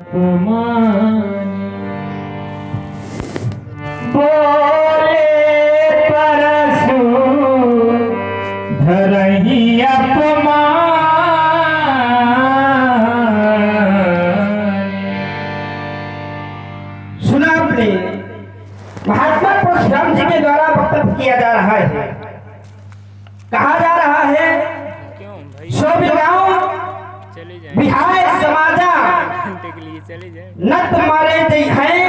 बोले परसु धरही सुना आपने महात्मा परशुराम जी के द्वारा वक्तव्य किया जा रहा है। कहा जा रहा है सोबिल गांव बिहार समाजा नत मारे दे हैं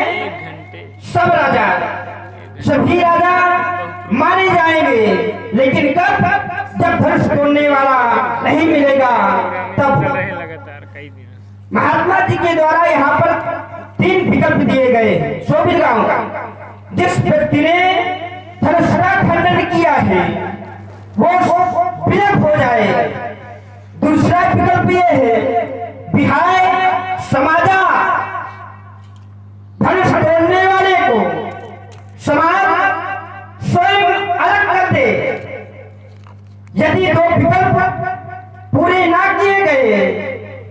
सब राजा, सभी राजा मारे जाएंगे, लेकिन कब? जब धनुष तोड़ने वाला नहीं मिलेगा तब। महात्मा जी के द्वारा यहाँ पर 3 विकल्प दिए गए। सोबिल गांव का जिस व्यक्ति ने धनुष का खंडन किया है वो विलय हो जाए। दूसरा विकल्प ये है बिहार समाजा धनुष तोड़ने वाले को समाज स्वयं अलग कर दे। यदि 2 विकल्प पूरे ना किए गए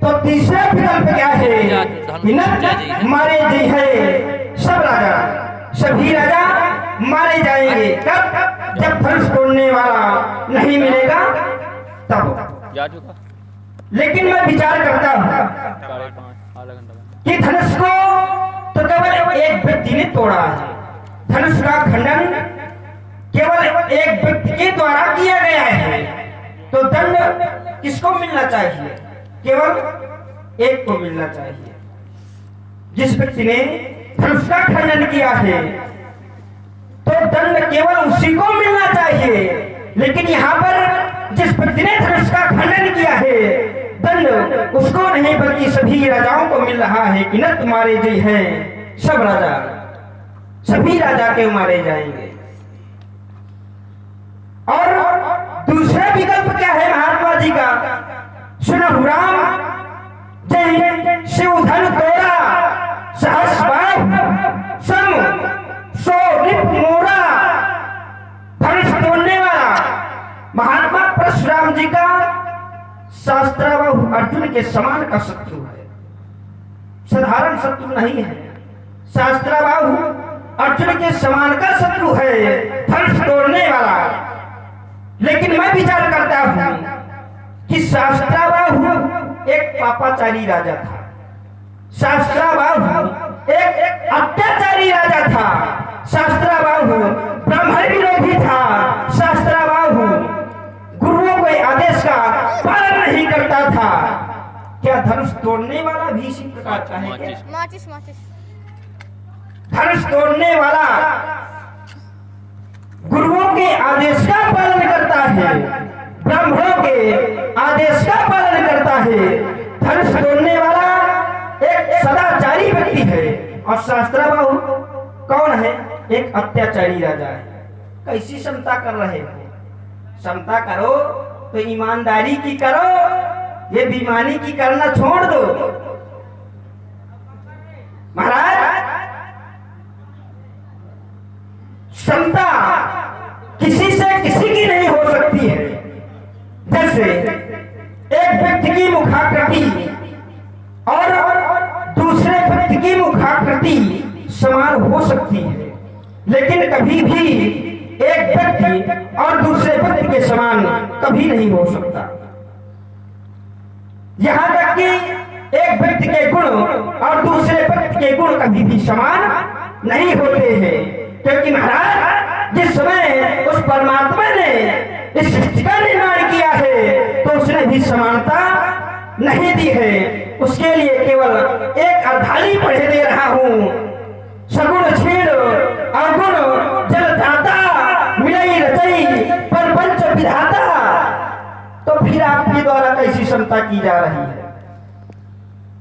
तो तीसरा विकल्प क्या है? मारे जी है सब राजा, सभी राजा मारे जाएंगे। कब? जब धनुष तोड़ने वाला नहीं मिलेगा तब। लेकिन मैं विचार करता हूँ कि धनुष को तो केवल एक व्यक्ति ने तोड़ा है। धनुष का खंडन केवल एक व्यक्ति के द्वारा किया गया है, तो दंड किसको मिलना चाहिए? केवल एक को मिलना चाहिए। जिस व्यक्ति ने धनुष का खंडन किया है तो दंड केवल उसी को मिलना चाहिए। लेकिन यहाँ पर जिस व्यक्ति ने धनुष का खंडन किया है दंड उसको नहीं बल्कि सभी राजाओं को मिल रहा है कि नत मारे जी हैं सब राजा, सभी राजा के मारे जाएंगे। और दूसरा विकल्प क्या है महात्मा जी का? सुनहु राम जय शिव धन तोड़ा सहस बाण सम सो रिप मोरा। धनुष तोड़ने वाला महात्मा परशुराम जी का शास्त्राबाहु अर्जुन के समान का शत्रु है, साधारण शत्रु नहीं है। शास्त्राबाहु अर्जुन के समान का शत्रु है धनुष तोड़ने वाला। लेकिन मैं विचार करता हूं कि शास्त्राबाहु एक पापाचारी राजा था, शास्त्राबाहु एक अत्याचारी राजा था, शास्त्राबाहु ब्राह्मण विरोधी था, शास्त्राबाहु गुरुओं के आदेश का पालन नहीं करता था। क्या धनुष तोड़ने वाला भी इसी प्रकार का है? धनुष तोड़ने वाला गुरुओं के आदेश का पालन करता है, ब्राह्मणों के आदेश का पालन करता है। धनुष तोड़ने वाला एक सदाचारी व्यक्ति है और शास्त्राबाहु कौन है? एक अत्याचारी राजा है। कैसी समता कर रहे हो? समता करो तो ईमानदारी की करो, ये बेईमानी की करना छोड़ दो। महाराज समता किसी से किसी की नहीं हो सकती है। जैसे एक व्यक्ति की मुखाकृति और दूसरे व्यक्ति की मुखाकृति समान हो सकती है, लेकिन कभी भी एक व्यक्ति और दूसरे व्यक्ति के समान कभी नहीं हो सकता। यहां तक कि एक व्यक्ति के गुण और दूसरे व्यक्ति के गुण कभी भी समान नहीं होते हैं, क्योंकि महाराज जिस समय उस परमात्मा ने इस सृष्टि का निर्माण किया है तो उसने भी समानता नहीं दी है। उसके लिए केवल एक अर्धाली पढ़े दे रहा हूं। सगुण छीण अवगुण जलदाता मिलई रचई परपंच विधाता। तो फिर आपके द्वारा कैसी क्षमता की जा रही है?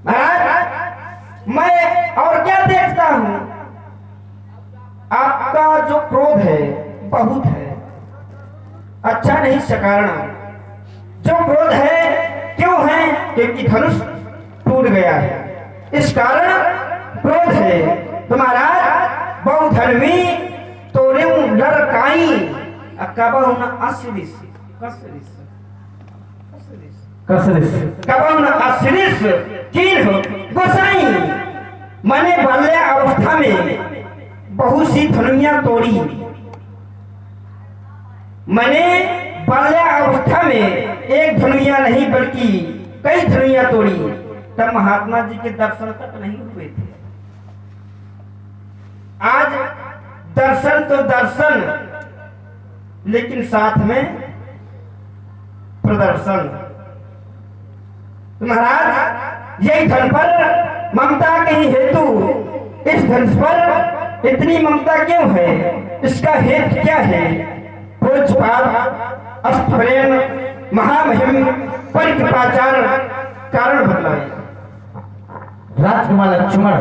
महाराज मैं और क्या देखता हूं, आपका जो क्रोध है बहुत है, अच्छा नहीं सकारण। जो क्रोध है क्यों है? क्योंकि धनुष टूट गया है, इस कारण क्रोध है। तो महाराज बहु धर्मी तोरे लड़काई कबहु न अश्रिस कबहु न अश्रिस कीन गोसाई। मैंने बाल्यावस्था में बहुत सी धनुइयां तोड़ी। मैंने बाल्यावस्था में एक धनुइया नहीं बल्कि कई धनुइयां तोड़ी। तब महात्मा जी के दर्शन तक नहीं हुए थे। आज दर्शन तो दर्शन, लेकिन साथ में प्रदर्शन। महाराज यही धन पर ममता के ही हेतु, इस धन पर इतनी ममता क्यों है, इसका हेतु क्या है? पूज्यपाद अष्टप्रेम महामहिम परिकृपाचार कारण बतलाए। राजकुमार लक्ष्मण,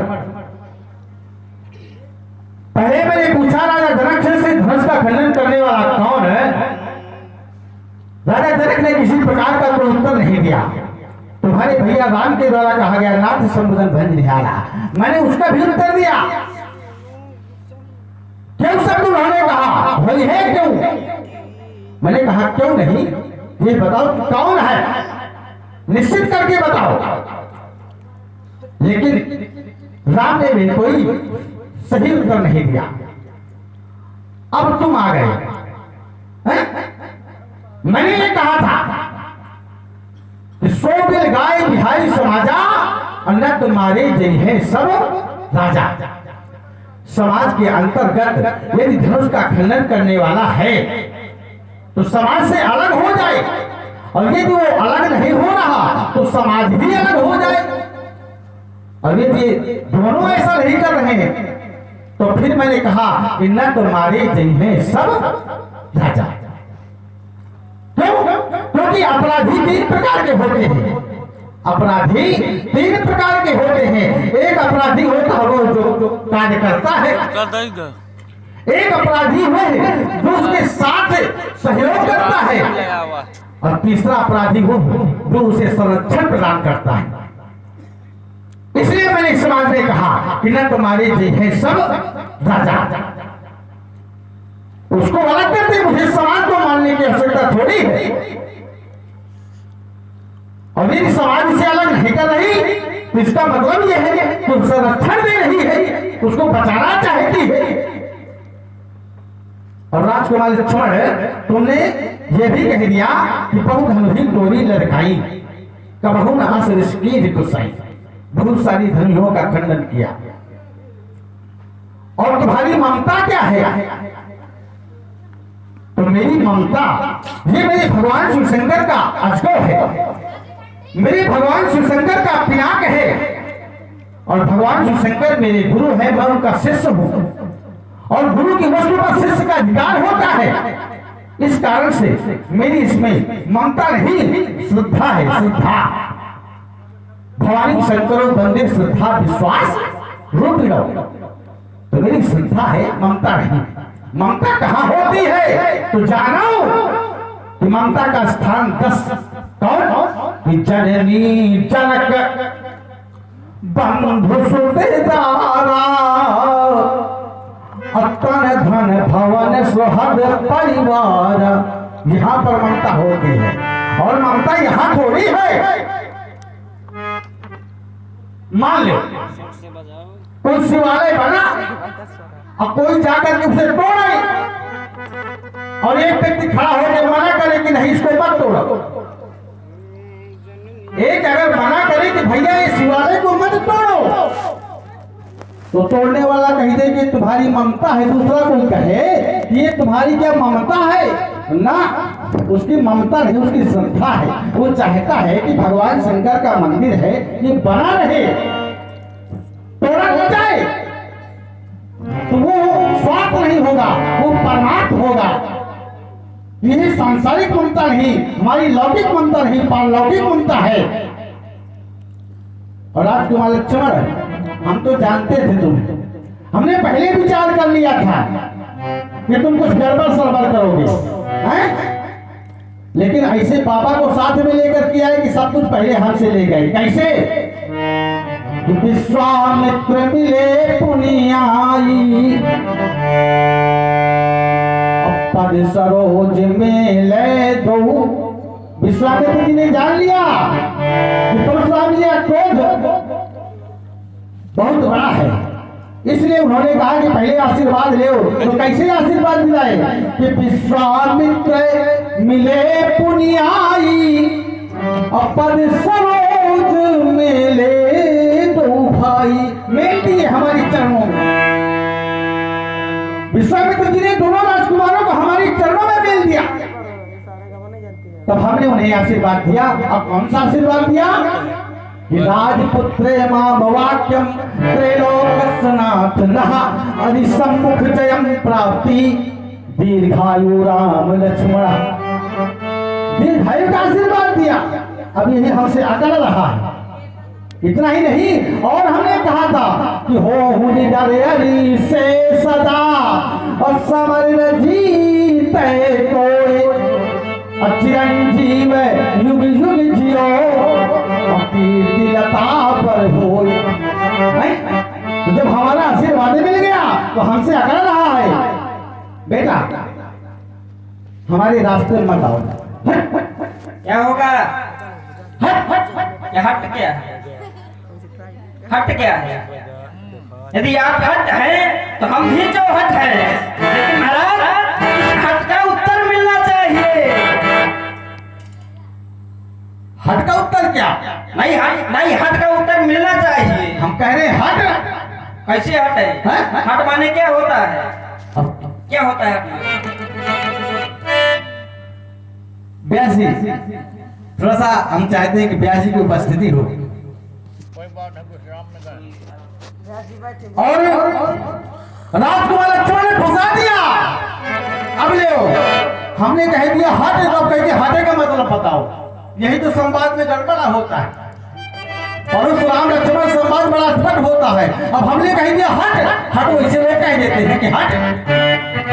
पहले मैंने पूछा राजा जनक से धनुष का खंडन करने वाला कौन है? राजा जनक ने किसी प्रकार का कोई उत्तर नहीं दिया। तुम्हारे भैया राम के द्वारा कहा गया नाथ संबोधन भंज निहारा, मैंने उसका भी उत्तर दिया। क्यों शब्द उन्होंने कहा वही है क्यों? मैंने कहा क्यों नहीं, ये बताओ कौन है, निश्चित करके बताओ। लेकिन राम ने भी कोई सही उत्तर नहीं दिया। अब तुम आ गए हैं? मैंने ये कहा था कि सो बिल गाय बिहारी समाजा, अन्य तुम्हारे जय है सब राजा। समाज के अंतर्गत यदि धनुष का खंडन करने वाला है तो समाज से अलग हो जाए, और यदि वो अलग नहीं हो रहा तो समाज भी अलग हो जाए। और यदि दोनों ऐसा नहीं कर रहे हैं तो फिर मैंने कहा कि न तुम्हारे जय हैं सब राजा। क्यों? क्योंकि अपराधी 3 प्रकार के होते हैं। अपराधी 3 प्रकार के होते हैं। एक अपराधी होता है वो जो कार्य करता है, एक अपराधी है जो उसके साथ सहयोग करता है, और तीसरा अपराधी वो जो उसे संरक्षण प्रदान करता है। इसलिए मैंने समाज में कहा कि न तुम्हारे जय है सब राजा। उसको अलग करते मुझे समाज को मानने की आवश्यकता थोड़ी है। और यदि समाज से अलग नहीं कर रही तो इसका मतलब यह है कि उसे संरक्षण दे रही है, उसको बचाना चाहती है। और राजकुमार लक्ष्मण, तुमने यह भी कह दिया कि बहुत धनुही टोरी लड़काई, कबहू न हंस रिश्की रिकुसाई, बहुत सारी धनुओं का खंडन किया। और तुम्हारी ममता क्या है? तो मेरी ममता ये मेरे भगवान शिवशंकर का अजगो है, मेरे भगवान शिवशंकर का पिनाक है। और भगवान शिवशंकर मेरे गुरु है, मैं उनका शिष्य हूं, और गुरु की वस्तु पर शिष्य का अधिकार होता है। इस कारण से मेरी इसमें ममता नहीं, श्रद्धा है, श्रद्धा। भवानी शंकरो बंदे श्रद्धा विश्वास रूपिणो, तो मेरी श्रद्धा है, ममता नहीं। ममता कहां होती है तो जानो कि ममता का स्थान 10 कौन? जननी जनक बंधु सुतेदारा, अतन धन भवन सुहद परिवार। यहां पर ममता होती है, और ममता यहां थोड़ी है। मान लो कोई शिवालय बना और कोई जाकर के उसे तोड़े, और एक व्यक्ति खड़ा होकर मना करे कि नहीं इसको मत तोड़ो। एक अगर मना करे कि भैया ये शिवालय को मत तोड़ो, तो तोड़ने वाला कह दे कि तुम्हारी ममता है। दूसरा कोई कहे कि ये तुम्हारी क्या ममता है? ना, उसकी ममता नहीं, उसकी श्रद्धा है। वो चाहता है कि भगवान शंकर का मंदिर है ये बना रहे, तोड़ा हो जाए तो वो स्वार्थ नहीं होगा, वो परमार्थ होगा। यही सांसारिक ममता नहीं, हमारी लौकिक ममता नहीं, पारलौकिक ममता है। और राजकुमार लक्ष्मण, हम तो जानते थे तुम्हें, हमने पहले विचार कर लिया था कि तुम कुछ गड़बड़ सड़बड़ करोगे, हैं? लेकिन ऐसे बाबा को साथ में लेकर किया है कि सब कुछ पहले हमसे ले गए। कैसे? विश्वामित्र मिले पुनियाई, पर सरोज में ले दो। विश्वामित्र जी ने जान लिया कि परशुराम जी क्रोध बहुत बड़ा है, इसलिए उन्होंने कहा कि पहले आशीर्वाद ले। तो कैसे आशीर्वाद मिलाए कि विश्वामित्र मिले पुनियाई, अपन सरोज मिले दो भाई। मेलती है हमारी चरणों में, विश्वामित्र जी ने दोनों राजकुमारों को हमारी चरणों में मेल दिया। तब हमने उन्हें आशीर्वाद दिया। अब कौन सा आशीर्वाद दिया कि राजपुत्रे मामवाक्यम त्रैलोक्यनाथ नहा अधि सम्मुख जयम प्राप्ति दीर्घायु राम लक्ष्मण। दीर्घायु का आशीर्वाद दिया। अब यही हमसे अकड़ रहा है। इतना ही नहीं, और हमने कहा था कि हो निडर से सदा और समर जीते कोई, चिरंजीव युग युग जियो कीर्ति लता पर हो। तो जब हमारा आशीर्वाद मिल गया तो हमसे अकड़ रहा है, बेटा हमारे रास्ते में मत आओ। क्या होगा? क्या हट क्या है? हट क्या है? यदि आप हट हैं तो हम भी जो हट हैं, लेकिन महाराज इस हट का उत्तर मिलना चाहिए। हट का उत्तर क्या? नहीं हट का उत्तर मिलना चाहिए। हम कह रहे हट। कैसे हट है? हट माने क्या होता है? क्या होता है? ब्यासी, थोड़ा सा हम चाहते हैं कि ब्यासी की उपस्थिति हो। और राजकुमार लक्ष्मण ने फंसा दिया। अब ले हमने कह दिया हट, तो कह दिया हटे का मतलब बताओ। यही तो संवाद में गड़बड़ा होता है। परशुराम लक्ष्मण संवाद बड़ा स्पष्ट होता है। अब हमने कह दिया हट, हट वैसे लोग कह देते हैं कि हट।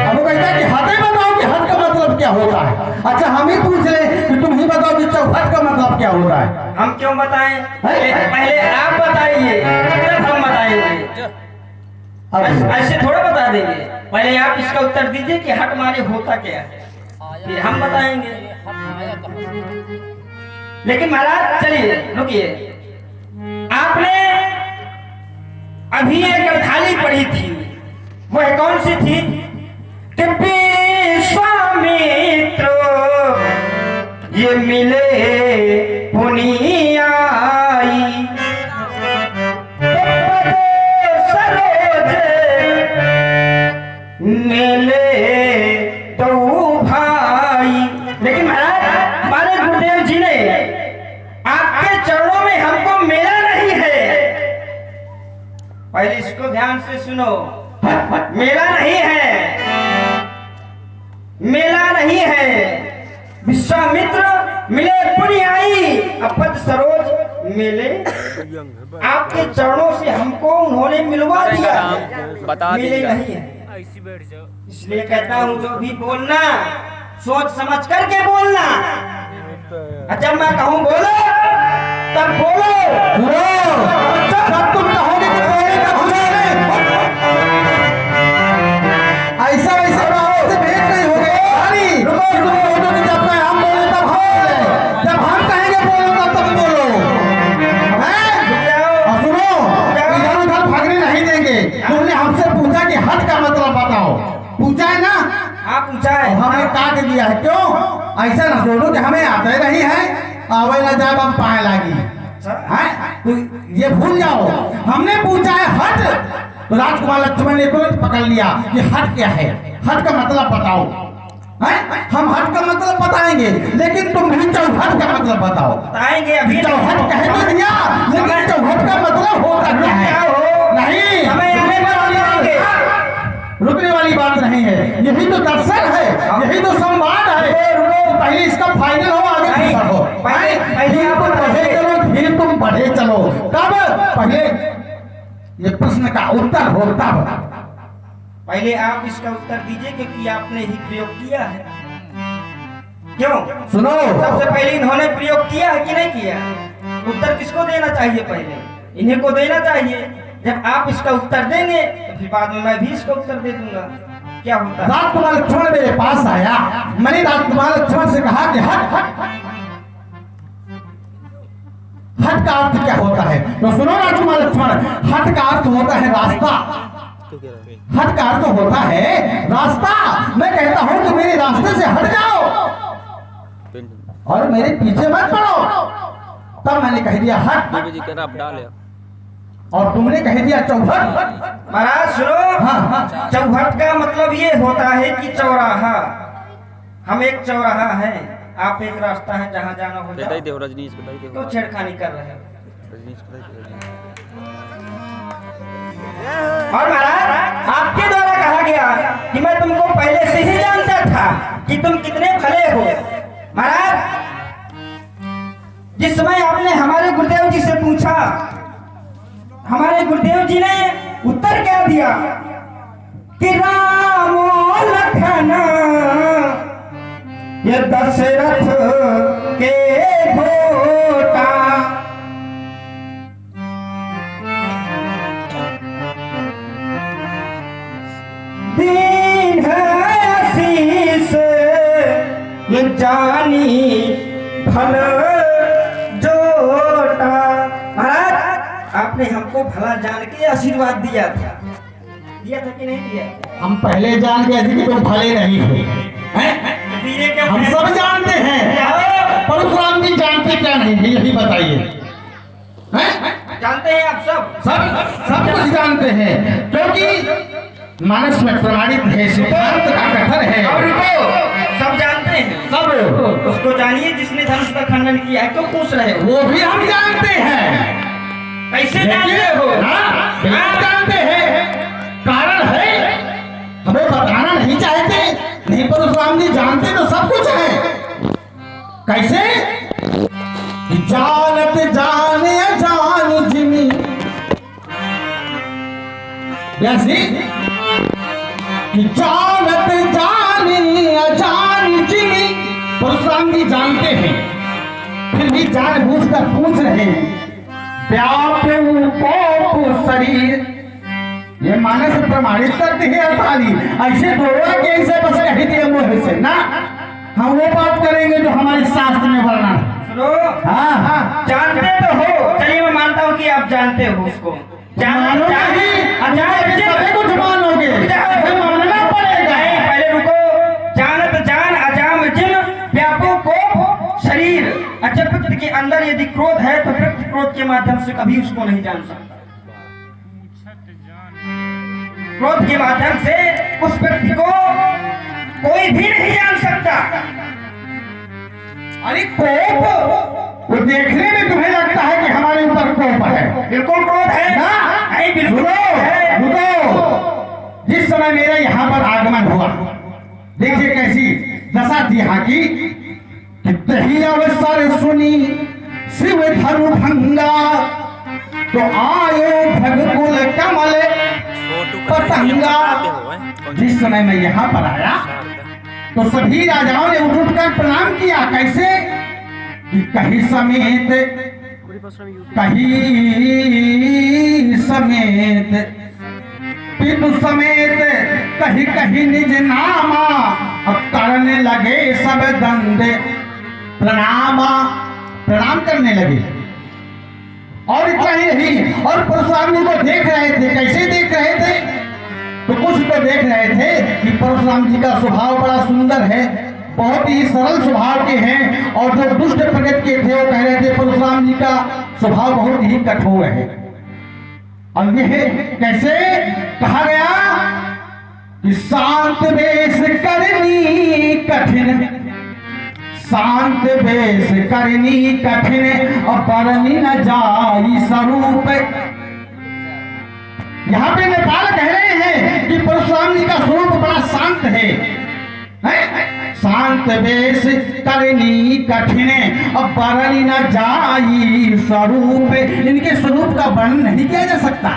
अब वो कहता है कि हटे बताओ कि हट का मतलब क्या होता है। अच्छा हम ही पूछ ले कि तुम ही बताओ कि चौखट का मतलब क्या होता है। हम क्यों बताएं? पहले आप बताइए तब हम बताएंगे। ऐसे थोड़ा बता देंगे। पहले आप इसका उत्तर दीजिए कि हट माने होता क्या है, फिर हम बताएंगे। लेकिन महाराज चलिए रुकिए, आपने अभी एक गलथाली पढ़ी थी, वह कौन सी थी? कि विश्वामित्र ये मिले पुनियाई, सरोज मिले दो भाई। लेकिन महाराज हमारे गुरुदेव जी ने आपके चरणों में हमको मिला नहीं है। पहले इसको ध्यान से सुनो। मेला नहीं है, मेला नहीं है। विश्वामित्र मिले पुनियाई, अपद सरोज मिले। आपके चरणों से हमको उन्होंने मिलवा दिया, मिले नहीं है। इसलिए कहता हूँ जो भी बोलना सोच समझ करके बोलना। जब मैं कहूँ बोलो तब बोलो। जब तुम कहोगे कि बोलेगा ऐसा वैसा से भेंट नहीं हो गए। जब मैं हम बोले तब हम बोले, जब हम कहेंगे बोलो तब बोलो। सुनो, इधर उधर भागने नहीं देंगे। तुमने हमसे पूछा कि हट का मतलब बताओ, पूछा है ना? हाँ पूछा है। हमने काट दिया है। क्यों? ऐसा ना सोचो कि हमें आते नहीं है, आवे ना जाए हम पाए लागी है, तो ये भूल जाओ। हमने पूछा है हट, तो राजकुमार लक्ष्मण ने तुरंत पकड़ लिया कि हट क्या है, हट का मतलब बताओ। है? हम हट का मतलब बताएंगे, लेकिन तुम भी चौहट का मतलब बताओ। बताएंगे अभी। चौहट कह तो दिया, लेकिन चौहट का मतलब होता क्या है? नहीं, हमें रुकने वाली बात नहीं है। यही तो दर्शन है, यही तो संवाद है। पहले इसका फाइनल हो, आगे हो। पहले आप बढ़े चलो, फिर तुम बढ़े चलो। कब? पहले ये प्रश्न का उत्तर हो तब। पहले आप इसका उत्तर दीजिए क्योंकि आपने ही प्रयोग किया है। क्यों? सुनो, सबसे पहले इन्होंने प्रयोग किया है कि नहीं किया? उत्तर किसको देना चाहिए? पहले इन्हीं को देना चाहिए। जब आप इसका उत्तर देंगे तो फिर बाद में मैं भी इसका उत्तर दे दूंगा। क्या होता है? राजकुमार लक्ष्मण मेरे पास आया, मैंने राजकुमार लक्ष्मण से कहा कि हट हट का अर्थ क्या होता है? तो सुनो राजकुमार लक्ष्मण, हट का होता है रास्ता, हट का अर्थ होता है रास्ता। मैं कहता हूं कि मेरे रास्ते से हट जाओ और मेरे पीछे मत पड़ो। तब मैंने कह दिया हट, और तुमने कह दिया चौहट। महाराज सुनो, हाँ। चौहट का मतलब ये होता है कि चौराहा। हम एक चौराहा है, आप एक रास्ता है जहाँ जाना हो जाए, तो छेड़खानी कर रहे हो। और महाराज आपके द्वारा कहा गया कि मैं तुमको पहले से ही जानता था कि तुम कितने भले हो। महाराज जिस समय आपने हमारे गुरुदेव जी से पूछा, हमारे गुरुदेव जी ने उत्तर क्या दिया कि राम लखन ये दशरथ के घोटा। दीन है आशीष ये जानी भल जोटा। महाराज आपने हमको भला जान के आशीर्वाद दिया था कि नहीं दिया? हम पहले जान गए थे कि तुम भले नहीं हो। हम सब जानते हैं, परशुराम जी जानते क्या नहीं है, यही बताइए। जानते हैं आप सब कुछ जानते हैं, क्योंकि मानस में प्रमाणित है, सिद्धांत का कथन है। और सब जानते हैं, सब उसको जानिए जिसने धनुष का खंडन किया है। तो पूछ रहे हो, वो भी हम जानते हैं। कैसे जानते हो? बिल्कुल जानते हैं, कारण है, हमें बताना नहीं चाहते। नहीं, परशुराम जी जानते तो सब कुछ है। कैसे? जानत जाने अजान जिमी, वैसे कि जानत जाने अजान जिमी, परशुराम जी जानते हैं, फिर भी जानबूझकर पूछ रहे हैं। व्याप शरीर, ये मानस प्रमाणित करते हैं अर्थाली। ऐसे थोड़ा के ऐसे बस कह दिए मुंह से ना, हम वो बात करेंगे जो हमारे शास्त्र में वर्णन। सुनो, हाँ, जानते तो हो, चलिए मैं मानता हूँ कि आप जानते हो उसको। सभी कुछ मानोगे, मानना पड़ेगा। पहले रुको। जानत जान अजाम जिम व्यापो को शरीर। अच्छा, व्यक्ति के अंदर यदि क्रोध है तो व्यक्ति क्रोध के माध्यम से कभी उसको नहीं जान सकता। क्रोध के माध्यम से उस व्यक्ति को कोई भी नहीं जान सकता। अरे कोप, वो देखने में तुम्हें लगता है कि हमारे ऊपर कोप है? बिल्कुल क्रोध है ना? नहीं, बिल्कुल है। रुको, जिस समय मेरा यहाँ पर आगमन हुआ, देखिए कैसी दशा थी यहाँ की। दही अवसर सुनी शिव धनु भंगा, तो आयो भगकुल कमल पतंगा। जिस समय मैं यहाँ पर आया तो सभी राजाओं ने उठ उठकर प्रणाम किया। कैसे? कि कहीं समेत पितु समेत कहीं कहीं निज नामा, और करने लगे सब दंड प्रणाम करने लगे। और इतना ही नहीं, और परशुराम जी को देख रहे थे। कैसे देख रहे थे? तो कुछ तो देख रहे थे कि परशुराम जी का स्वभाव बड़ा सुंदर है, बहुत ही सरल स्वभाव के हैं। और जो दुष्ट प्रकृति के थे वो कह रहे थे परशुराम जी का स्वभाव बहुत ही कठोर है। और यह कैसे कहा गया कि शांत वेश करनी कठिन, शांत वेश करनी कठिन, और परनी न जाई स्वरूप। यहाँ पे नेपाल कह रहे हैं कि परशुराम जी का स्वरूप बड़ा शांत है। शांत वेश करनी कठिन, और परनी न जाई स्वरूप। इनके स्वरूप का वर्णन नहीं किया जा सकता।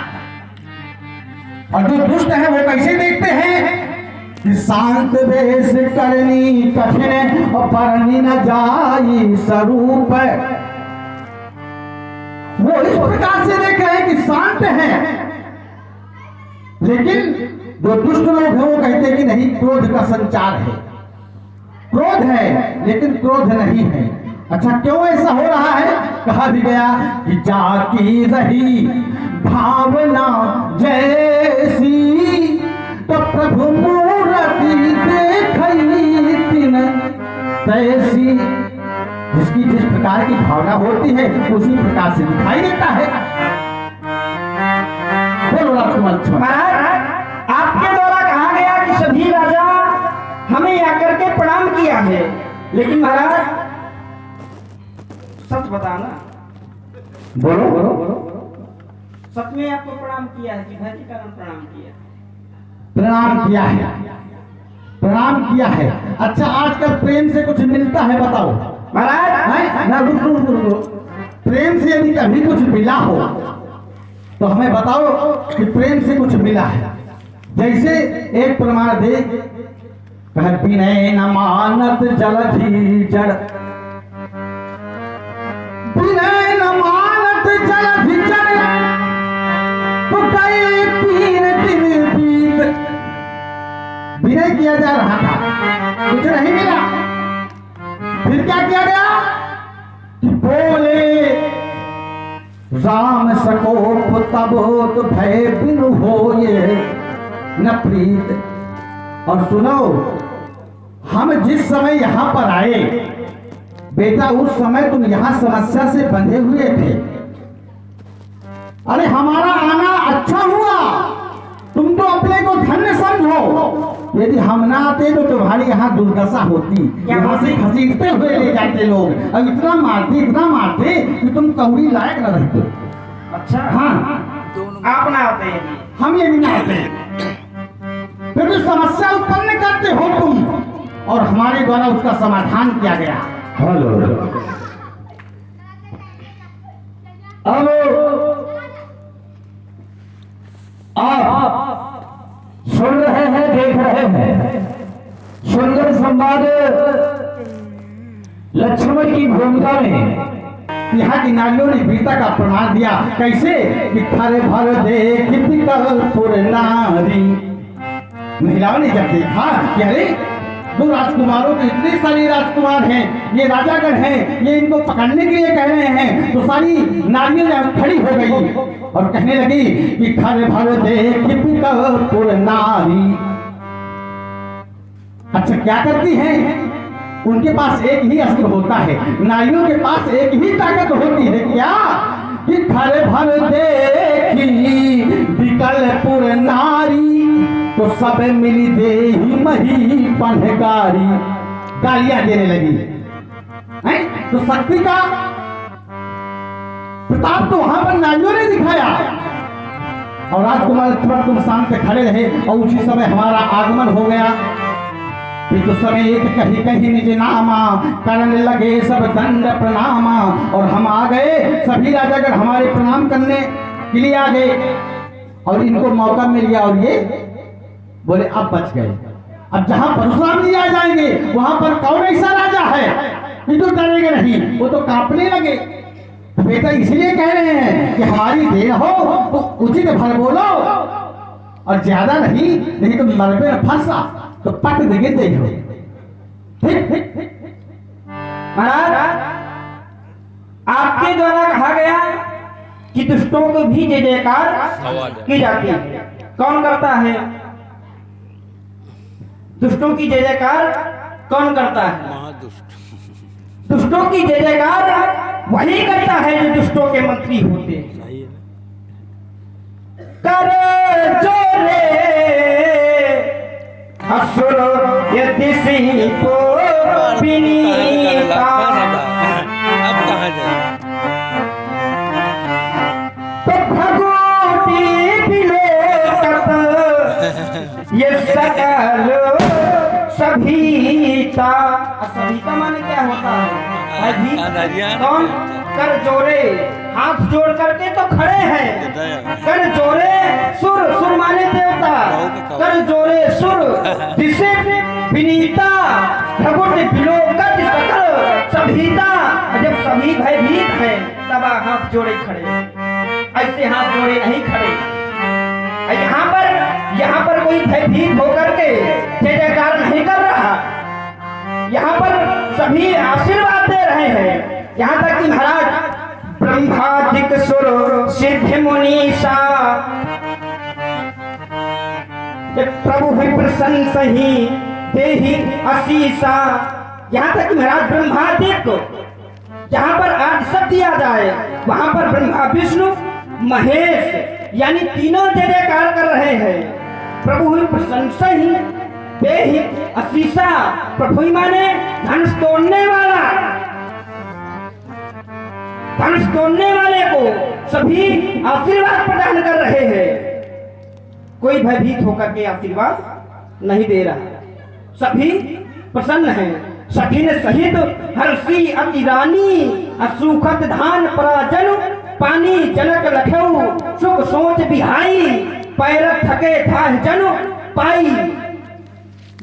और जो दुष्ट है वो कैसे देखते हैं? शांत वेश करनी कठिन, और परनी न जाई स्वरूप। वो इस प्रकार से देख रहे हैं कि शांत है, लेकिन जो दुष्ट लोग हैं वो कहते हैं कि नहीं, क्रोध का संचार है। क्रोध है लेकिन क्रोध नहीं है। अच्छा क्यों ऐसा हो रहा है? कहा भी गया कि जाकी रही भावना जैसी तो प्रभु मूर्ति देखई तिन तैसी। जिसकी जिस प्रकार की भावना होती है उसी प्रकार से दिखाई देता है। बोलो राजकुमार लक्ष्मण। महाराज आपके द्वारा कहा गया कि सभी राजा हमें आकर के प्रणाम किया है, लेकिन महाराज सच बताना। बोलो बोलो बोलो। सच में आपको प्रणाम किया है कि भय के कारण प्रणाम किया? प्रणाम किया है, प्रणाम किया है। अच्छा आजकल प्रेम से कुछ मिलता है बताओ महाराज? ना रुक रुक रुक रुक। प्रेम से यदि कभी कुछ मिला हो तो हमें बताओ कि प्रेम से कुछ मिला है। जैसे एक प्रमाण दे, विनय न मानत जलधि जड़, विनय न मानत जलधि जड़, तो गए 3 दिन बीत। विनय किया जा रहा था, कुछ नहीं मिला। फिर क्या किया गया कि बोले राम सकोप तबोत भय बिनु होए न प्रीत। और सुनो, हम जिस समय यहाँ पर आए बेटा, उस समय तुम यहाँ समस्या से बंधे हुए थे। अरे हमारा आना अच्छा हुआ, तुम तो अपने को धन्य समझो। यदि हम ना आते तो तुम्हारी यहाँ दुर्दशा होती। यहाँ से घसीटते हुए ले जाते लोग, अब इतना मारते कि तुम कौड़ी लायक न रहते। अच्छा हाँ, आप ना आते हैं? हम ये भी ना आते। फिर जो समस्या उत्पन्न करते हो तुम, और हमारे द्वारा उसका समाधान किया गया। हेलो। अब आप सुन रहे हैं, देख रहे हैं सुंदर संवाद लक्ष्मण की भूमिका में। यहाँ की नारियों ने वीरता का प्रमाण दिया। कैसे कि खरे भर देख विकलपुर नारी। महिलाओं ने जब देखा कि अरे 2 राजकुमारों के इतने सारे राजकुमार हैं, ये राजागण हैं, ये इनको पकड़ने के लिए कह रहे हैं, तो सारी नारियां खड़ी हो गई और कहने लगी कि खरे भर देख विकलपुर नारी। अच्छा क्या करती हैं? उनके पास एक ही अस्त्र होता है, नारियों के पास एक ही ताकत होती है। क्या कि खरे भर देखी विकलपुर नारी तो सब मिली दे ही मही पनगारी। गालियां देने लगी हैं? तो शक्ति का प्रताप तो वहां पर नारियों ने दिखाया। और राजकुमार लक्ष्मण तुम शांत से खड़े रहे और उसी समय हमारा आगमन हो गया। तो समेत कहीं कहीं निज नामा करने लगे सब दंड प्रणामा। और हम आ गए, सभी राजागण हमारे प्रणाम करने के लिए आ गए और इनको मौका मिल गया और ये बोले अब बच गए। अब जहां परशुराम जी आ जाएंगे वहां पर कौन ऐसा राजा है कि जो डरेगा नहीं, वो तो कांपने लगे। तो बेटा इसलिए कह रहे हैं कि हमारी देर हो तो उचित भर बोलो और ज्यादा नहीं तो मरबे में फंसा तो पट देंगे देखो। ठीक। महाराज आपके द्वारा कहा गया कि दुष्टों को भी जय जयकार की जाती है। कौन करता है दुष्टों की जय जयकार? कौन करता है? दुष्टों की जय जयकार वही करता है जो दुष्टों के मंत्री होते हैं। कर जोरे असुर यदि सिंह को विनीता। अब कहाँ जाए? तो भगवती बिलोकत ये सकल सभीता। सभीता माने क्या होता है? कौन? कर जोरे, हाथ जोड़ करके तो खड़े हैं। कर जोरे सुर माने देवता, कर जोरे सुर जिसे विनीता भगवती बिलोकत सकल सभीता। जब सभी भयभीत हैं तब हाथ जोड़े खड़े, ऐसे हाथ जोड़े नहीं खड़े। यहाँ पर कोई भयभीत होकर के जय जयकार नहीं कर रहा। यहाँ पर सभी आशीर्वाद दे रहे हैं। यहाँ तक कि महाराज ब्रह्मादिक सुर सिद्ध मुनीसा प्रभु विप्र संसहि देहि आशीषा। यहाँ तक कि महाराज ब्रह्मादिक को जहाँ पर आज सब दिया जाए वहां पर ब्रह्मा विष्णु महेश यानी तीनों जयकार कर रहे हैं। प्रभु विप्र संसहि देहि आशीषा। प्रभु माने धनुष तोड़ने वाला, धनुष तोड़ने वाले को सभी आशीर्वाद प्रदान कर रहे हैं। कोई भयभीत होकर के आशीर्वाद नहीं दे रहा, सभी प्रसन्न हैं। सखी सहित हर्षी अति रानी असुखत धान पराजन पानी जनक लखऊ सुख सोच बिहाई पैर थके था जन पाई।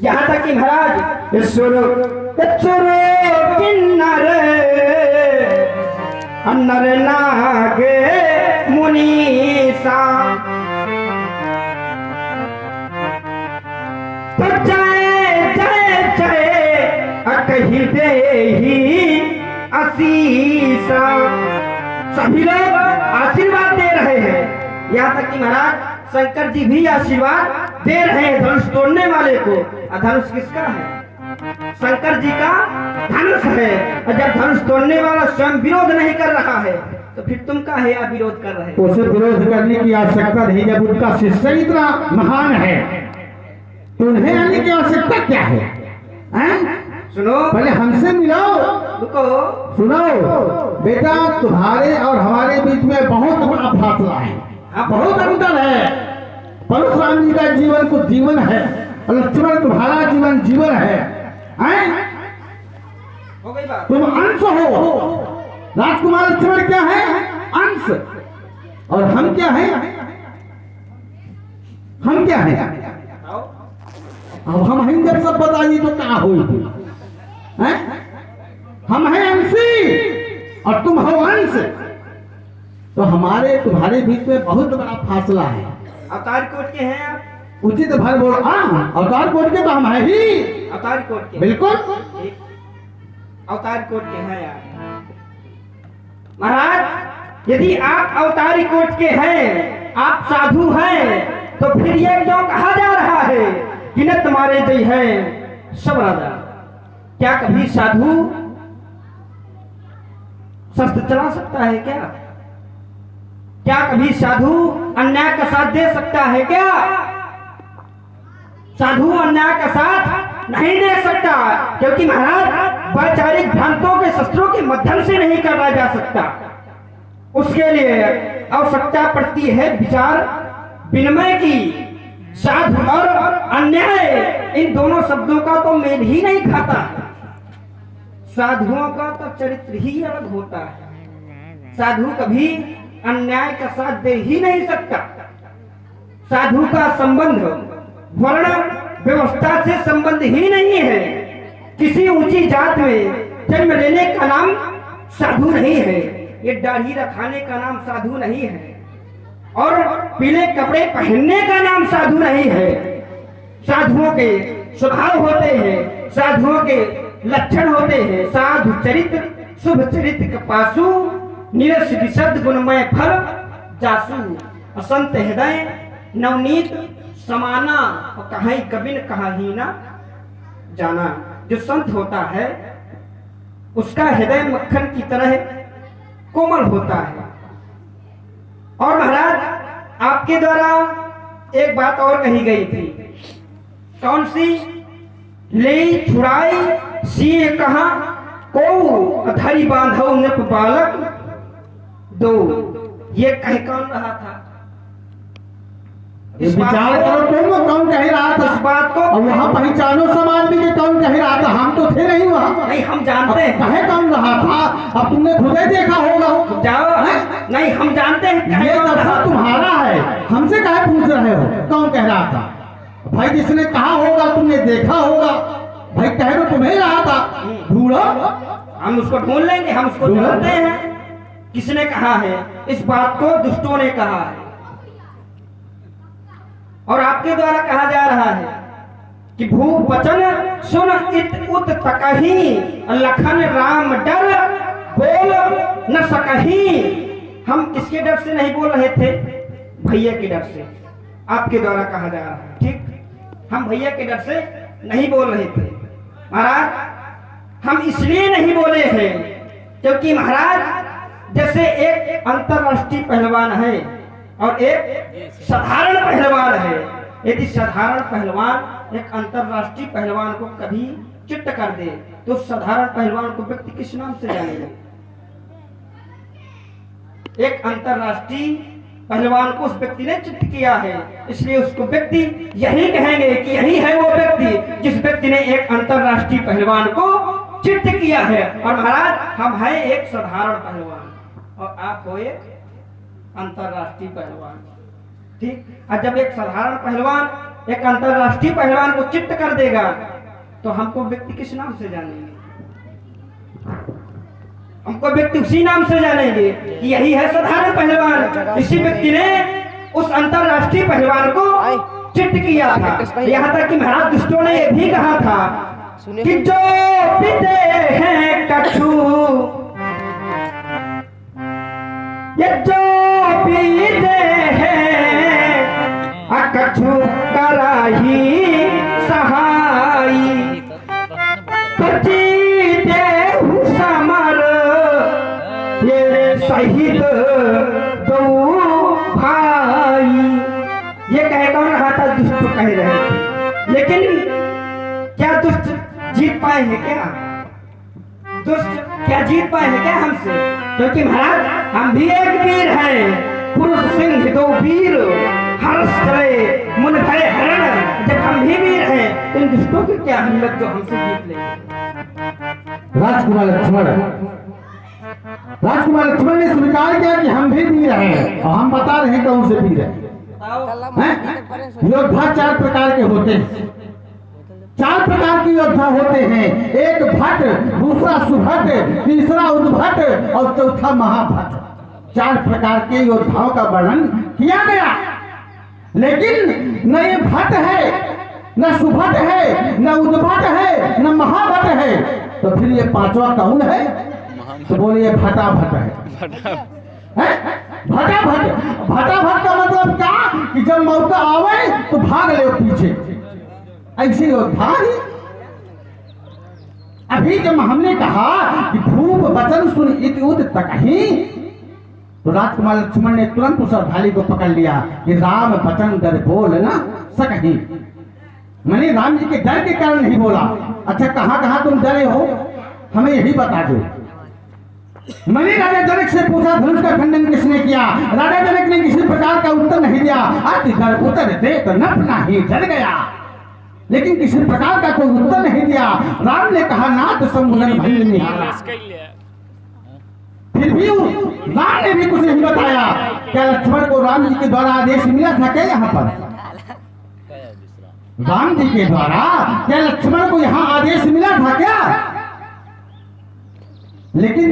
यहाँ तक कि महाराज किन्नर अन्नर नागे मुनीसा तो जय जय जय अकही देहि आशीषा। सभी लोग आशीर्वाद दे रहे हैं। यहाँ तक कि महाराज शंकर जी भी आशीर्वाद दे रहे हैं धनुष तोड़ने वाले को। धनुष किसका है? शंकर जी का धनुष है। और जब धनुष तोड़ने वाला स्वयं विरोध नहीं कर रहा है तो फिर तुम का है विरोध कर रहे हो? उसे विरोध करने की आवश्यकता नहीं। जब उनका शिष्य इतना महान है तो उन्हें आने की आवश्यकता क्या है? सुनो, पहले हमसे मिलाओ। रुको, सुनो बेटा, तुम्हारे और हमारे बीच में बहुत बड़ा फासला है, बहुत अंतर है। परशुराम जी का जीवन कुछ जीवन है, लक्ष्मण तुम्हारा जीवन जीवन है। हो गई बात। तुम अंश हो, राजकुमार लक्ष्मण क्या है? अंश। और हम क्या है? हम क्या है? अब हम हैं जब सब बताइए तो क्या होगी? हम हैं अंशी और तुम हो अंश। तो हमारे तुम्हारे बीच में बहुत बड़ा फासला है। अवतार कोट के हैं आप? उचित भर बोल। अवतार कोट के तो हम है ही। अवतार कोट के? बिल्कुल अवतार कोट के हैं आप। महाराज यदि आप अवतारी कोट के हैं, आप साधु हैं, तो फिर ये क्यों कहा जा रहा है कि न तुम्हारे जय हैं सब राजा? क्या कभी साधु शस्त्र चला सकता है क्या? क्या कभी साधु अन्याय का साथ दे सकता है क्या? साधु अन्याय का साथ नहीं दे सकता, क्योंकि महाराज वैचारिक भ्रांतों के शस्त्रों के माध्यम से नहीं करना जा सकता। उसके लिए आवश्यकता पड़ती है विचार विनिमय की। साधु और अन्याय इन दोनों शब्दों का तो मेल ही नहीं खाता। साधुओं का तो चरित्र ही अलग होता है। साधु कभी अन्याय का साथ दे ही नहीं सकता। साधु का संबंध वर्ण व्यवस्था से संबंध ही नहीं है। किसी ऊंची जात में जन्म लेने का नाम साधु नहीं है। ये दाढ़ी रखाने का नाम साधु नहीं है, और पीले कपड़े पहनने का नाम साधु नहीं है। साधुओं के स्वभाव होते हैं, साधुओं के लक्षण होते हैं। साधु चरित्र शुभ चरित्र कपासु निरस विशद गुणमय फल जासु असंत हृदय नवनीत समाना और कहीं कबिन कहीं ना जाना। जो संत होता है उसका हृदय मक्खन की तरह कोमल होता है। और महाराज आपके द्वारा एक बात और कही गई थी। कौन सी? ले छुड़ाई सिए कहा को अधरी बांधो नप बालक दो। ये कह कौन रहा था? इस विचार करो तुम, कौन कह रहा था इस बात को? और वहाँ पहचानो समाज में कि कौन कह रहा था? हम तो थे नहीं वहाँ। नहीं, हम जानते हैं कहे कौन रहा था। अब तुमने खुद ही देखा होगा। जाओ है? नहीं, हम जानते हैं ये दफा तुम्हारा है, हमसे काहे पूछ रहे हो कौन कह रहा था? भाई जिसने कहा होगा तुमने देखा होगा। भाई कह रहे तुम्हें रहा था, ढूंढो। हम उसको ढूंढ लेंगे, हम उसको जानते हैं किसने कहा है। इस बात को दुष्टों ने कहा है और आपके द्वारा कहा जा रहा है कि भू वचन सुन इत उत तकही, लखन राम डर बोल न सकही। हम किसके डर से नहीं बोल रहे थे? भैया के डर से, आपके द्वारा कहा जा रहा है, ठीक। हम भैया के डर से नहीं बोल रहे थे महाराज। हम इसलिए नहीं बोले हैं क्योंकि महाराज जैसे एक अंतरराष्ट्रीय पहलवान है और एक साधारण पहलवान है। यदि साधारण पहलवान एक अंतरराष्ट्रीय पहलवान को कभी चिट्ट कर दे तो साधारण पहलवान को व्यक्ति किस नाम से जानेगा? एक अंतरराष्ट्रीय पहलवान को उस व्यक्ति ने चिट्ट किया है, इसलिए उसको व्यक्ति यही कहेंगे कि यही है वो व्यक्ति जिस व्यक्ति ने एक अंतरराष्ट्रीय पहलवान को चिट्ट किया है। और महाराज हम हैं एक साधारण पहलवान और आप हो एक अंतरराष्ट्रीय पहलवान, ठीक। और जब एक साधारण पहलवान एक अंतरराष्ट्रीय पहलवान को चिट्ट कर देगा तो हमको व्यक्ति किस नाम से जानेंगे? हमको व्यक्ति उसी नाम से जानेंगे कि यही है साधारण पहलवान। इसी व्यक्ति ने उस अंतरराष्ट्रीय पहलवान को चिट्ट किया था। यहाँ तक कि महाराज दुष्टों ने यह भी कहा था कि जो पीते हैं कछु, ये जो पीते हैं कछु कराही सहाई, तो जीते समर ये शहीद दो भाई। ये कह कौन रहा था? दुष्ट कह रहे थे। लेकिन क्या दुष्ट जीत पाए हैं क्या? दुष्ट क्या जीत पाए हैं क्या हमसे? क्योंकि महाराज हम भी एक वीर हैं, पुरुष सिंह दो वीर, हर्ष चले मुन भय हरण। जब हम भी वीर हैं तो इन दुष्टों की क्या हिम्मत जो हमसे जीत लेंगे? राजकुमार लक्ष्मण ने स्वीकार किया कि हम भी वीर हैं और हम बता रहे हैं कौन से वीर हैं। योद्धा चार प्रकार के होते हैं, चार प्रकार के योद्धा होते हैं। एक भट्ट, दूसरा सुभट, तीसरा उद्भट और चौथा महाभट्ट। चार प्रकार के योद्धाओं का वर्णन किया गया, लेकिन न ये भट्ट है, न सुभट है, न उद्भट है, न महाभट्ट है, तो फिर ये पांचवा कौन है? तो बोलिए भटाभट है। भटाभट का मतलब क्या कि जब मौका आवे तो भाग ले पीछे, ऐसे योद्धा ही। अभी जब हमने कहा कि खूब वचन सुन इत उत तकही, तो राजकुमार लक्ष्मण ने तुरंत उस अर्धाली को पकड़ लिया कि राम वचन डर बोल ना सकही। मैंने राम जी के डर के कारण नहीं बोला। अच्छा कहां कहां तुम डरे हो, हमें यही बता दो। मैंने राजा जनक से पूछा धनुष का खंडन किसने किया? राजा जनक ने किसी प्रकार का उत्तर नहीं दिया। अति गर्भ उत्तर दे तो नपना ही जल गया, लेकिन किसी प्रकार का कोई उत्तर नहीं दिया। राम ने कहा नाथ समुद्र भंग निहारा। फिर भी राम ने भी कुछ नहीं बताया। क्या लक्ष्मण को राम जी के द्वारा आदेश मिला था क्या? यहाँ पर राम जी के द्वारा क्या लक्ष्मण को यहाँ आदेश मिला था क्या? लेकिन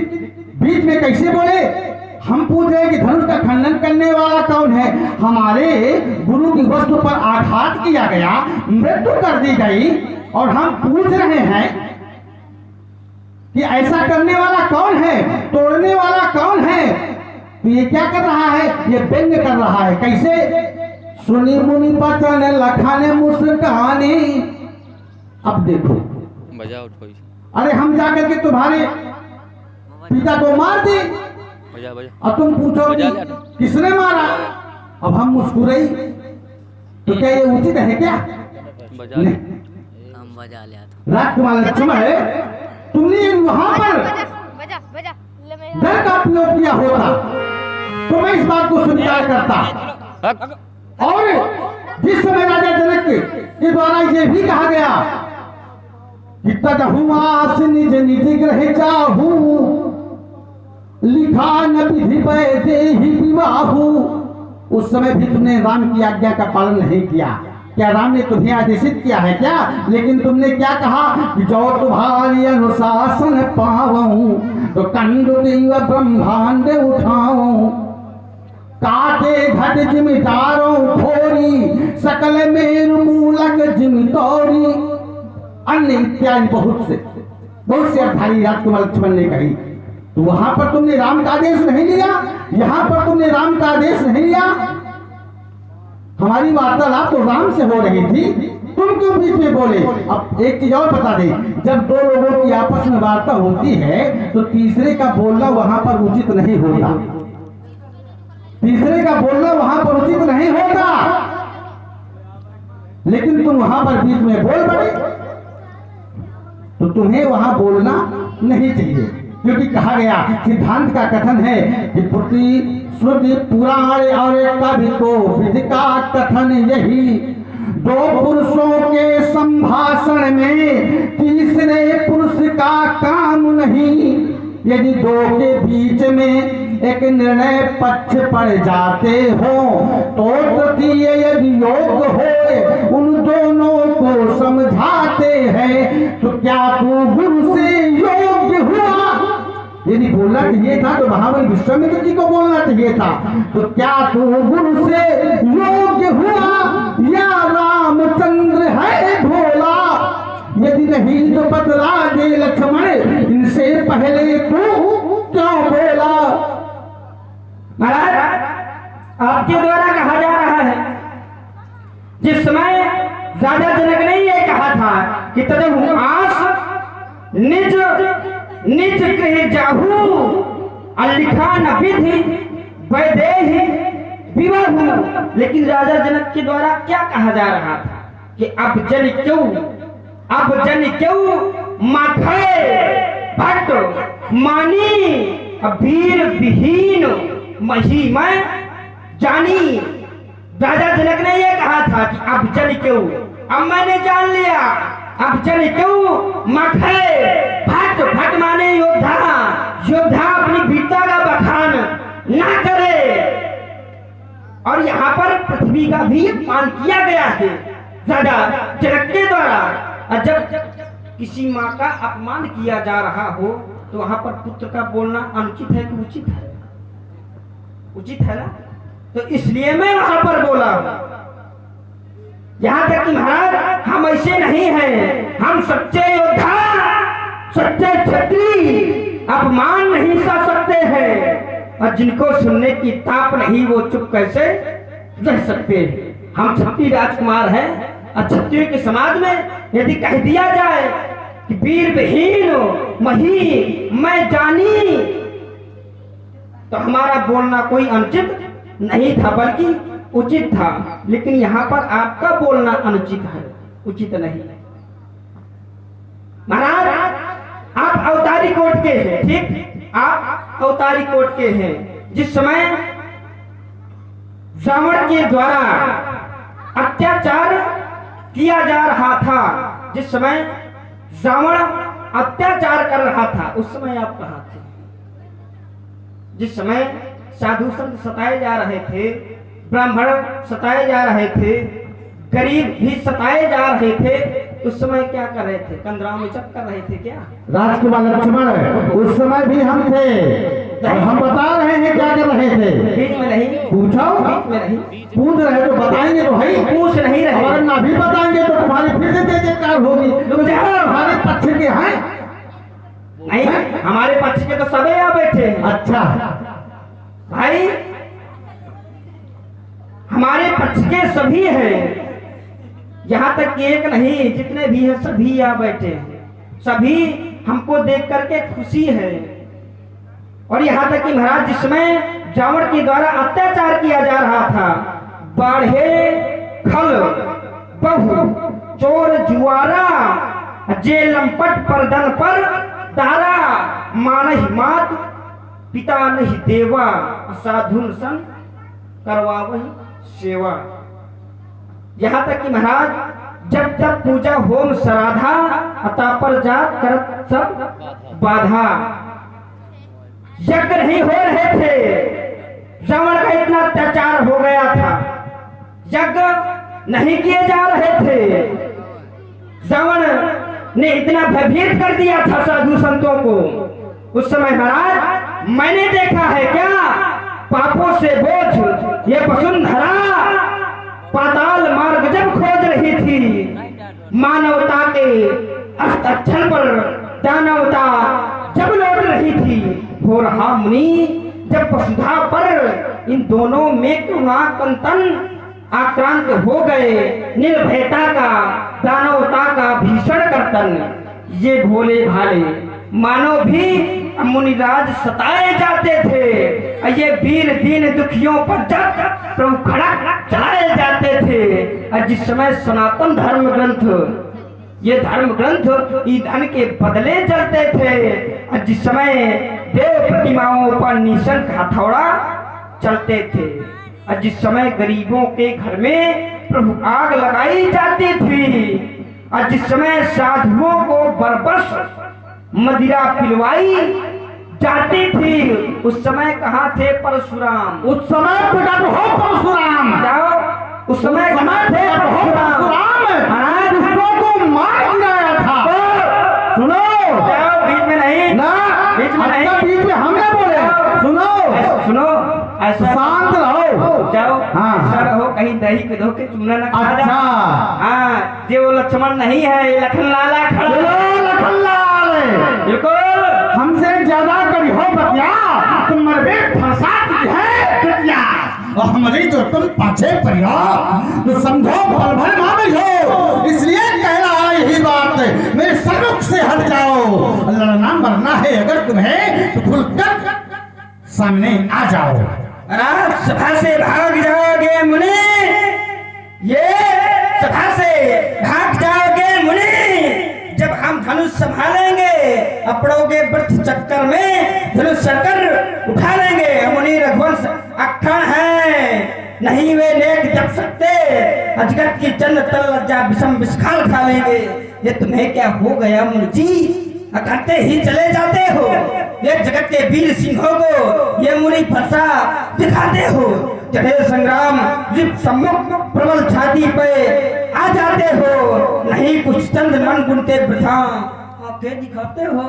बीच में कैसे बोले? हम पूछ रहे कि धनुष का खंडन करने वाला कौन है? हमारे गुरु की वस्तु पर आघात किया गया, मृत्यु कर दी गई, और हम पूछ रहे हैं कि ऐसा करने वाला कौन है, तोड़ने वाला कौन है? तो ये क्या कर रहा है? ये व्यंग कर रहा है। कैसे? सुनी मुनि बचन लखाने मुस्काने। अब देखो, अरे हम जाकर के तुम्हारे पिता को मार दी और तुम पूछोगे किसने मारा? अब हम मुस्कुराई तो क्या ये उचित है क्या? नहीं। राजकुमार लक्ष्मण तुमने वहां पर डर का प्रयोग किया होता तो मैं इस बात को स्वीकार करता। और जिस समय राजा जनक के द्वारा ये भी कहा गया कि तदहुआस निज निज ग्रह चाहू, लिखा न विधि दे ही विवाहू। उस समय भी तुमने राम की आज्ञा का पालन नहीं किया। क्या राम ने तुम्हें आदेशित किया है क्या? लेकिन तुमने क्या कहा कि जो तुम्हारी अनुशासन पाऊं तो कंडु दिव ब्रह्मांड उठाऊं, काटे घट जिमितारों थोरी, सकल मेरु मूलक जिमितौरी, अन्य इत्यादि बहुत से अर्थाई राजकुमार लक्ष्मण ने कही। तो वहां पर तुमने राम का आदेश नहीं लिया, यहाँ पर तुमने राम का आदेश नहीं लिया। हमारी वार्तालाप तो राम से हो रही थी, तुम क्यों बीच में बोले? अब एक चीज और बता दे, जब दो लोगों की आपस में वार्ता होती है तो तीसरे का बोलना वहां पर उचित नहीं होता, तीसरे का बोलना वहां पर उचित नहीं होता। लेकिन तुम वहां पर बीच में बोल पड़े, तो तुम्हें वहां बोलना नहीं चाहिए, क्योंकि कहा गया, सिद्धांत का कथन है कि श्रुति पुराण और कवि को विधि का कथन यही, दो पुरुषों के संभाषण में तीसरे पुरुष का काम नहीं। यदि दो के बीच में एक निर्णय पक्ष पड़ जाते हो तो तृतीय यदि योग हो उन दोनों को समझाते हैं। तो क्या तू गुरु से योग्य हुआ? यदि बोलना चाहिए था तो महाबली विश्वामित्र जी को बोलना चाहिए था। तो क्या तू गुरु से योग्य हुआ या रामचंद्र है भोला? यदि नहीं तो बतला दे लक्ष्मण, इनसे पहले तू क्यों बोला? महाराज, आपके द्वारा कहा जा रहा है, जिस समय राजा जनक ने ये कहा था कि तदहु आस निज निज गृह जाहू अलिखा न विधि वैदेही विवाहु। लेकिन राजा जनक के द्वारा क्या कहा जा रहा था कि अब जन क्यों माथे भट्ट मानी वीर विहीन महिमा जानी। राजा जनक ने यह कहा था कि अब जन क्यों, अब मैंने जान लिया, अब जन क्यों माथे भट्ट माने योद्धा अपनी वीरता का बखान ना करे। और यहाँ पर पृथ्वी का भी अपमान किया गया है राजा जनक के द्वारा। और जब किसी माँ का अपमान किया जा रहा हो तो वहां पर पुत्र का बोलना अनुचित है कि उचित है? उचित है ना। तो इसलिए मैं वहां पर बोला। यहां तक कि महाराज हम ऐसे नहीं हैं, हम सच्चे योद्धा, सच्चे क्षत्रिय अपमान नहीं सह सकते हैं। और जिनको सुनने की ताप नहीं वो चुप कैसे रह सकते हैं? हम क्षत्रिय राजकुमार हैं और क्षत्रियों के समाज में यदि कह दिया जाए कि वीर विहीन मही मैं जानी, तो हमारा बोलना कोई अनुचित नहीं था बल्कि उचित था। लेकिन यहाँ पर आपका बोलना अनुचित है, उचित नहीं। महाराज आप अवतारी कोट के हैं, ठीक, आप अवतारी कोट के हैं। जिस समय रावण के द्वारा अत्याचार किया जा रहा था, जिस समय रावण अत्याचार कर रहा था, उस समय आप कहाँ थे? जिस समय साधु संत सताए जा रहे थे, ब्राह्मण सताए जा रहे थे, गरीब भी सताए जा रहे थे, उस समय क्या कर रहे थे? कंदराओं में चप कर रहे थे क्या? राजकुमार लक्ष्मण, उस समय भी हम थे और हम बता रहे हैं क्या कर रहे थे। बीच में नहीं पूछो, बीच में नहीं पूछ रहे तो बताएंगे तो है, पूछ नहीं रहे। और ना भी बताएंगे तो तुम्हारी फिर से जय जयकार होगी। हमारे पक्ष के हैं नहीं, हमारे पक्ष के तो सबे यहाँ बैठे हैं। अच्छा भाई, हमारे पक्ष के सभी हैं, यहाँ तक कि एक नहीं, जितने भी हैं सभी यहाँ बैठे हैं। सभी हमको देख करके खुशी है। और यहाँ तक कि महाराज जिसमें रावण के द्वारा अत्याचार किया जा रहा था, बाढ़े खल बहु चोर जुआरा जे लंपट परदन पर तारा मानहि मात पिता नहीं देवा साधुन सन करवा वही सेवा। यहाँ तक कि महाराज जब तक पूजा होम श्राद्धा अता पर जात करत सब बाधा। यज्ञ नहीं हो रहे थे, रावण का इतना अत्याचार हो गया था, यज्ञ नहीं किए जा रहे थे, रावण ने इतना भयभीत कर दिया था साधु संतों को। उस समय महाराज मैंने देखा है क्या, पापों से बोझ ये वसुंधरा पाताल मार्ग जब खोज रही थी, मानवता के स्थल पर दानवता जब लौट रही थी, हो रहा मुनि जब वसुधा पर इन दोनों में करुणाकंतन आक्रांत हो गए, निर्भयता का दानवता का भीषण कर्तन, ये भोले भाले मानव भी मुनिराज सताए जाते थे। ये वीर दीन दुखियों पर जब प्रभु खड़ा चलाए जाते थे। और जिस समय सनातन धर्म ग्रंथ, ये धर्म ग्रंथ ईंधन के बदले चलते थे, और जिस समय देव प्रतिमाओं पर निशंक हथौड़ा चलते थे, और जिस समय गरीबों के घर में प्रभु आग लगाई जाती थी, और जिस समय साधुओं को बरबस मदिरा पिलवाई जाती थी, उस समय कहाँ थे परशुराम? उस समय प्रकट हो परशुराम। जाओ, उस समय कहाँ थे परशुराम? महाराज को मार गिराया था। सुनो, जाओ, बीच में नहीं ना, बीच में नहीं, बीच में हमने बोले। सुनो सुनो, ऐसा शांत रहो। जाओ, हाँ। ऐसा रहो कहीं दही के धोखे चूना न खा अच्छा। जाओ। हाँ, ये वो लक्ष्मण नहीं है, ये लखन लाला खड़ा है। लखनलाल बिल्कुल हमसे ज्यादा कभी हो बतिया, तुम मरबे फंसा है कटिया, और हमारी जो तुम पाछे परिया तो समझो पल भर मान हो। इसलिए कह रहा यही बात, मेरे सम्मुख से हट जाओ। लड़ना मरना है अगर तुम्हें तो खुलकर सामने आ जाओ। राज सभा से भाग जाओगे मुनि, ये सभा से भाग जाओगे मुनि। जब हम धनुष संभालेंगे, अपनों व्रत चक्कर में धनुष चक्कर उठा लेंगे। मुनि रघुवंश अखंड है, नहीं वे नेक जप सकते, अजगत की चंद तल लज्जा विषम विस्खाल खा लेंगे। ये तुम्हें क्या हो गया मुनि जी? अकड़ते ही चले जाते हो। ये जगत के वीर सिंहों को ये मुनि फरसा दिखाते हो। चढ़े संग्राम जिप सम्मुख प्रबल छाती पे आ जाते हो, नहीं कुछ चंद मन गुनते वृथा आंखें दिखाते हो।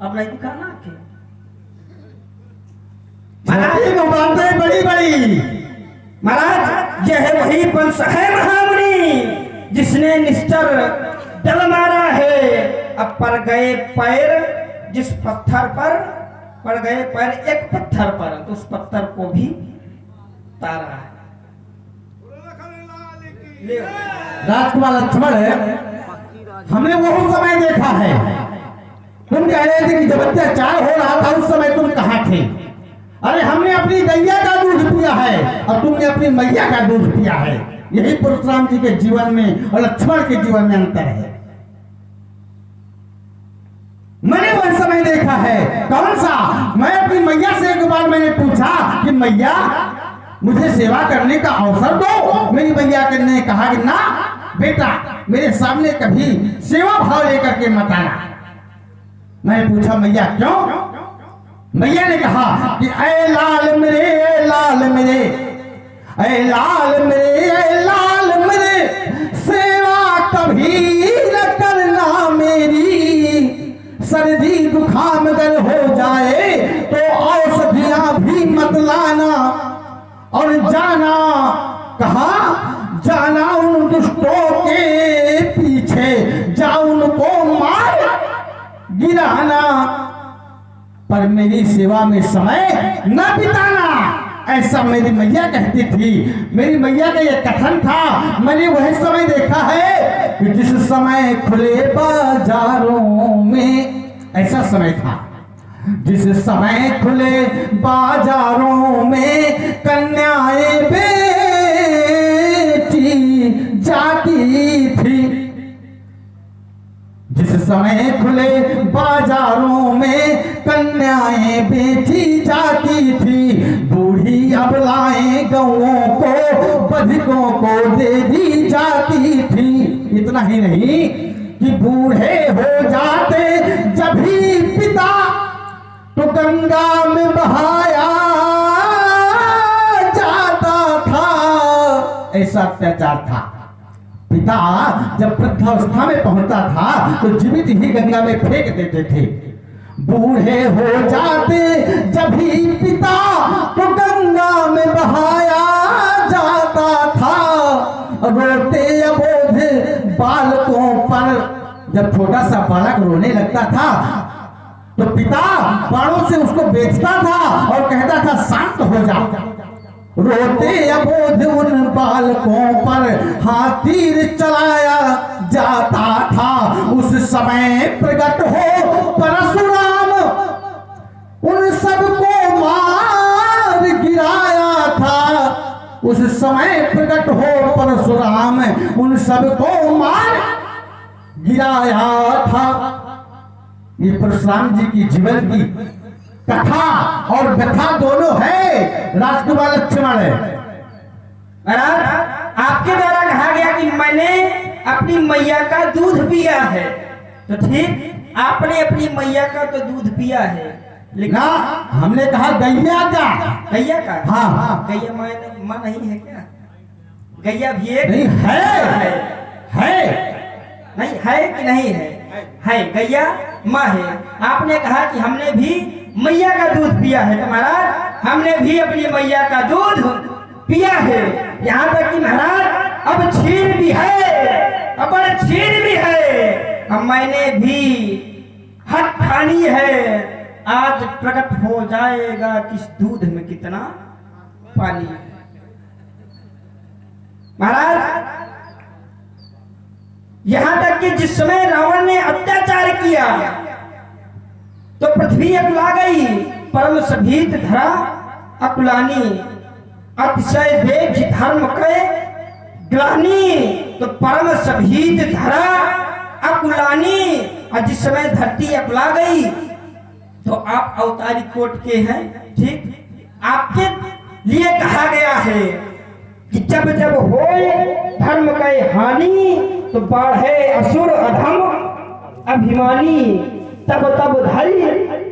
अब नहीं दिखाना आंखें। महाराज बड़ी बड़ी महाराज, यह है वही वंश है महामुनि जिसने निश्चर डल मारा है। अब पड़ गए पैर जिस पत्थर पर, पड़ गए पैर एक पत्थर पर, तो उस पत्थर को भी तारा है। राजकुमार लक्ष्मण, हमने वो समय देखा है, तुम कह रहे थे कि जब अत्याचार हो रहा था उस समय तुम कहाँ थे? अरे हमने अपनी गैया का दूध पिया है और तुमने अपनी मैया का दूध पिया है। यही परशुराम जी के जीवन में और लक्ष्मण के जीवन में अंतर है। मैंने वह समय देखा है। कौन सा? मैं अपनी मैया से एक बार मैंने पूछा कि मैया मुझे सेवा करने का अवसर दो। मेरी मैया ने कहा कि ना बेटा, मेरे सामने कभी सेवा भाव लेकर के मत आना। मैंने पूछा मैया क्यों? मैया ने कहा कि ऐ लाल मेरे, ऐ लाल मेरे, ऐ लाल मेरे, ऐ लाल मेरे, सेवा कभी न करना मेरी। सर्दी जुखाम अगर हो जाए तो औषधियां भी मत लाना। और जाना कहा, जाना उन दुष्टों के पीछे, जा उनको मार गिराना, पर मेरी सेवा में समय न बिताना। ऐसा मेरी मैया कहती थी। मेरी मैया का यह कथन था। मैंने वही समय देखा है कि जिस समय खुले बाजारों में, ऐसा समय था जिस समय खुले बाजारों में कन्याएं बेची जाती थी। जिस समय खुले बाजारों में कन्याएं बेची जाती थी। बूढ़ी अबलाएं गौओं को, बधिकों को दे दी जाती थी। इतना ही नहीं कि बूढ़े हो जाते जब ही पिता तो गंगा में बहाया जाता था। ऐसा अत्याचार था। पिता जब वृद्धावस्था में पहुंचता था तो जीवित ही गंगा में फेंक देते थे। बूढ़े हो जाते जब ही पिता तो गंगा में बहाया जाता था। रोते अबोध बालकों पर जब छोटा सा बालक रोने लगता था तो पिता बाणों से उसको बेचता था और कहता था शांत हो जा। रोते अबोध उन बालकों पर हाथ तीर चलाया जाता था। उस समय प्रकट हो परशुराम उन सबको मार गिराया था। उस समय प्रकट हो परशुराम उन सबको मार गिराया था। ये परशुराम जी की जीवन की कथा और व्यथा दोनों है। राजकुमार लक्ष्मण है। महाराज आपके द्वारा कहा गया कि मैंने अपनी मैया का दूध पिया है, तो ठीक आपने अपनी मैया का तो दूध पिया है, लेकिन ना हमने कहा गैया का। गैया का? हाँ हाँ गैया माँ नहीं है क्या? गैया भी एक नहीं है, है नहीं है कि नहीं है? है, गैया माँ है। आपने कहा कि हमने भी मैया का दूध पिया है, तो महाराज हमने भी अपनी मैया का दूध पिया है। यहाँ तक कि महाराज अब क्षीर भी है, अब क्षीर भी है। अब मैंने भी हट ठानी है, आज प्रकट हो जाएगा किस दूध में कितना पानी। महाराज यहां तक कि जिस समय रावण ने अत्याचार किया तो पृथ्वी अकुला गई, परम सभीत धरा अकुलानी। अतिशय देख धर्म के ग्लानी, तो परम सभीत धरा अकुलानी। और जिस समय धरती अकुला गई तो आप अवतारी कोट के हैं, ठीक। आपके लिए कहा गया है कि जब जब होए धर्म के हानि तो बढ़े असुर अधम अभिमानी। तब तब धरी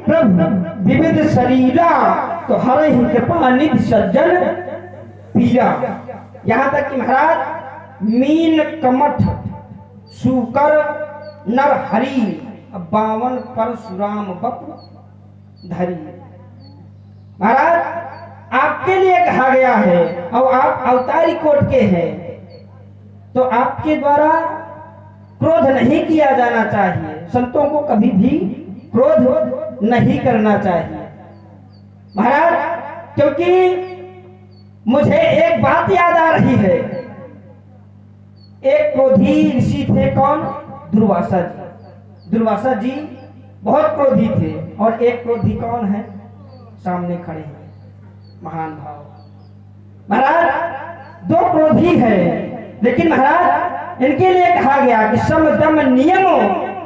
प्रभु विविध शरीरा, तो हर ही कृपा निधि सज्जन पीरा। यहाँ तक कि महाराज मीन कमठ सुकर नर हरि, 52 परशुराम बपु धरी। महाराज आपके लिए कहा गया है और आप अवतारी कोट के हैं, तो आपके द्वारा क्रोध नहीं किया जाना चाहिए। संतों को कभी भी क्रोध नहीं करना चाहिए महाराज, क्योंकि मुझे एक बात याद आ रही है। एक क्रोधी ऋषि थे, कौन? दुर्वासा जी। दुर्वासा जी बहुत क्रोधी थे, और एक क्रोधी कौन है? सामने खड़े हैं, महान भाव। महाराज 2 क्रोधी है, लेकिन महाराज इनके लिए कहा गया कि सम दम नियमो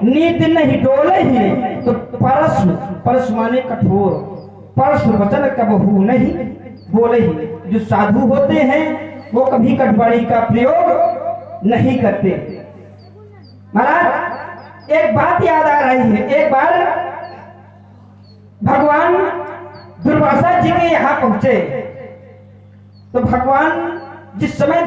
नीति नहीं डोले ही, तो परशु माने कठोर, परशु वचन कबहू नहीं बोले ही। जो साधु होते हैं वो कभी कटवाणी का प्रयोग नहीं करते। महाराज एक बात याद आ रही है। एक बार भगवान दुर्वासा जी के यहाँ पहुंचे, तो भगवान जिस समय